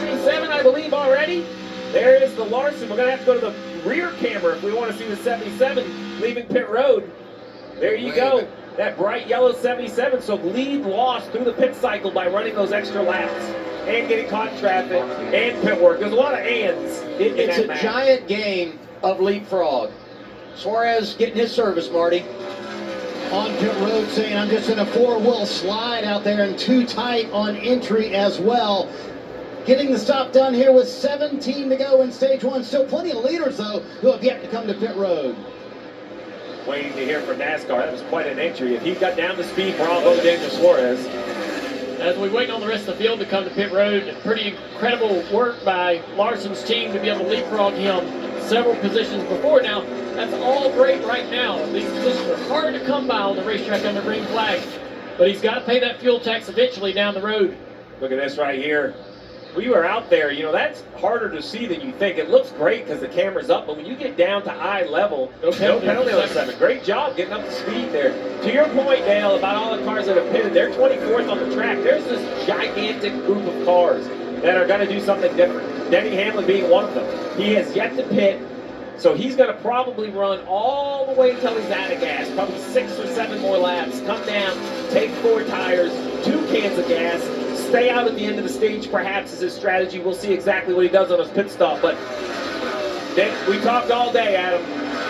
77, I believe, already. There is the Larson. We're going to have to go to the rear camera if we want to see the 77 leaving pit road. There you go. That bright yellow 77. So lead lost through the pit cycle by running those extra laps and getting caught in traffic and pit work. There's a lot of ands in It's that a match. giant game of leapfrog. Suarez getting his service, Marty. On pit road saying, I'm just in a four-wheel slide out there and too tight on entry as well. Getting the stop done here with 17 to go in stage one. Still plenty of leaders, though, who have yet to come to pit road. Waiting to hear from NASCAR. That was quite an entry. If he got down to speed, bravo, Daniel Suarez. As we wait on the rest of the field to come to pit road, pretty incredible work by Larson's team to be able to leapfrog him several positions before. Now, that's all great right now. These positions are hard to come by on the racetrack under green flag, but he's got to pay that fuel tax eventually down the road. Look at this right here. We were out there, you know, that's harder to see than you think. It looks great because the camera's up, but when you get down to eye level, no penalty on 7. Great job getting up to speed there. To your point, Dale, about all the cars that have pitted, they're 24th on the track. There's this gigantic group of cars that are going to do something different. Denny Hamlin being one of them. He has yet to pit, so he's going to probably run all the way until he's out of gas. Probably 6 or 7 more laps. Come down, take 4 tires, 2 cans of gas, stay out at the end of the stage perhaps is his strategy. We'll see exactly what he does on his pit stop. But then we talked all day, Adam.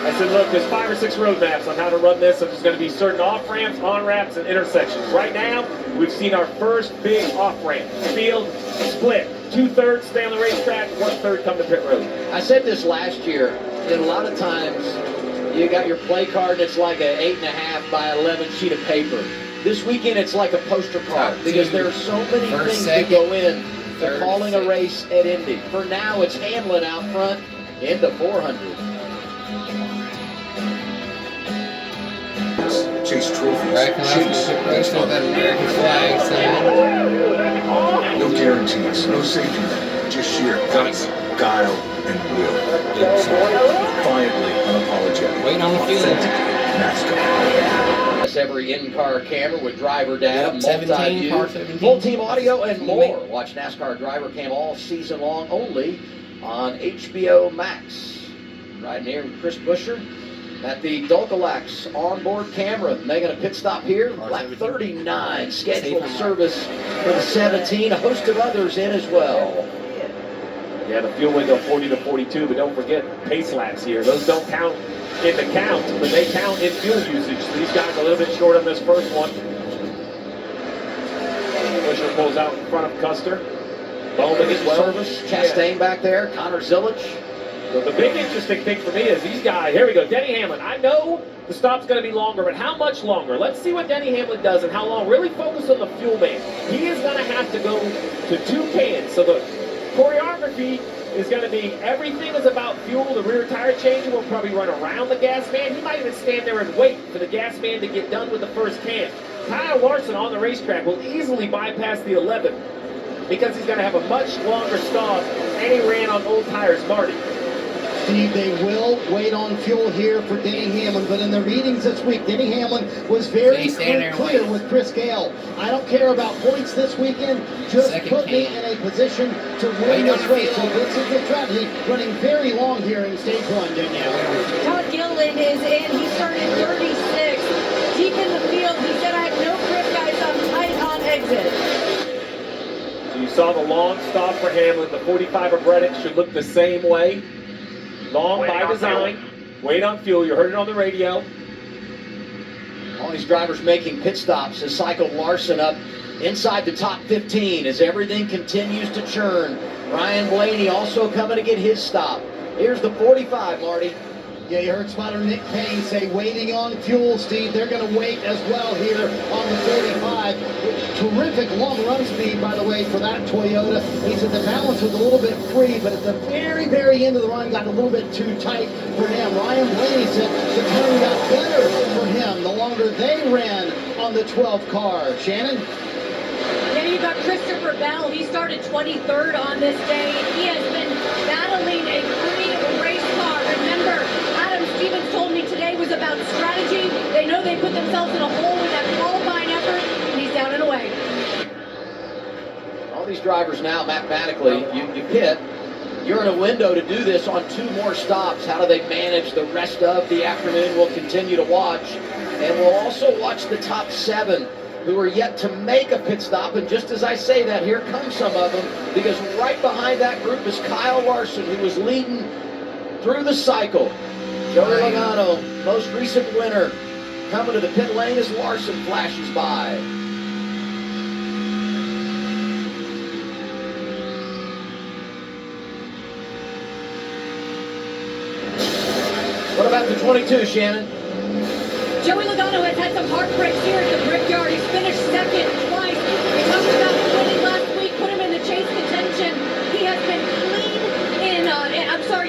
I said, look, there's 5 or 6 road maps on how to run this. And there's going to be certain off-ramps, on-ramps, and intersections. Right now, we've seen our first big off-ramp. Field split. 2/3 stay on the racetrack, 1/3 come to pit road. I said this last year, that a lot of times you got your play card and it's like an 8.5 by 11 sheet of paper. This weekend it's like a poster card because there are so many things that go in to calling a race at Indy. For now, it's Hamlin out front into 400. Chase trophies. Chase that American flag sign. No guarantees, no safety net, just sheer guts, guile, and will. Defiantly unapologetic. Wait on the field. NASCAR. Every in-car camera with driver data, 17, multi-view, full team audio, and more. Watch NASCAR Driver Cam all season long only on HBO Max. Right here with Chris Buescher at the Dulcolax onboard camera, making a pit stop here. Lap 39, scheduled service for the 17. A host of others in as well. Yeah, the fuel window 40 to 42, but don't forget pace laps here. Those don't count in the count, but they count in fuel usage. These guys a little bit short on this first one. Buescher pulls out in front of Custer. Bowman as well. Service, Chastain back there, Connor Zillich. So the big interesting thing for me is these guys. Here we go, Denny Hamlin. I know the stop's going to be longer, but how much longer? Let's see what Denny Hamlin does and how long. Really focus on the fuel man. He is going to have to go to 2 cans. So the choreography is going to be everything is about fuel. The rear tire changer will probably run around the gas man. He might even stand there and wait for the gas man to get done with the first can. Kyle Larson on the racetrack will easily bypass the 11 because he's going to have a much longer stop, and he ran on old tires. Marty. Steve, they will wait on fuel here for Denny Hamlin, but in their meetings this week, Denny Hamlin was very clear with Chris Gale. I don't care about points this weekend, just put me in a position to win this race. So this is the strategy, running very long here in stage 1, Danielle. Todd Gilliland is in. He started 36, deep in the field. He said, I have no grip, guys. I'm tight on exit. So you saw the long stop for Hamlin. The 45 of Reddick should look the same way. Long by design. Wait on fuel. You heard it on the radio. All these drivers making pit stops has cycled Larson up inside the top 15 as everything continues to churn. Ryan Blaney also coming to get his stop. Here's the 45, Marty. Yeah, you heard spotter Nick Payne say waiting on fuel, Steve. They're going to wait as well here on the 45. Terrific long run speed, by the way, for that Toyota. He said the balance was a little bit free, but at the very, very end of the run got a little bit too tight for him. Ryan Blaney said the turn got better for him the longer they ran on the 12 car. Shannon? Yeah, you got Christopher Bell. He started 23rd on this day. He has been battling a free race car. Remember, Adam Stevens told me today was about strategy. They know they put themselves in a hole with that qualifying effort, and he's down and away. All these drivers now, mathematically, you pit. You're in a window to do this on 2 more stops. How do they manage the rest of the afternoon? We'll continue to watch. And we'll also watch the top 7 who are yet to make a pit stop. And just as I say that, here come some of them, because right behind that group is Kyle Larson, who was leading through the cycle. Joey Logano, most recent winner, coming to the pit lane as Larson flashes by. What about the 22, Shannon? Joey Logano has had some heartbreaks here at the Brickyard. He's finished second twice. We talked about winning last week, put him in the chase contention. He has been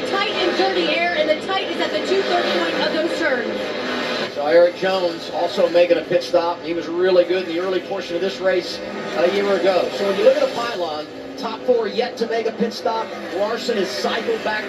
tight and dirty air, and the tight is at the 2/3 point of those turns. So Eric Jones also making a pit stop. He was really good in the early portion of this race a year ago. So when you look at a pylon, top 4 yet to make a pit stop. Larson is cycled back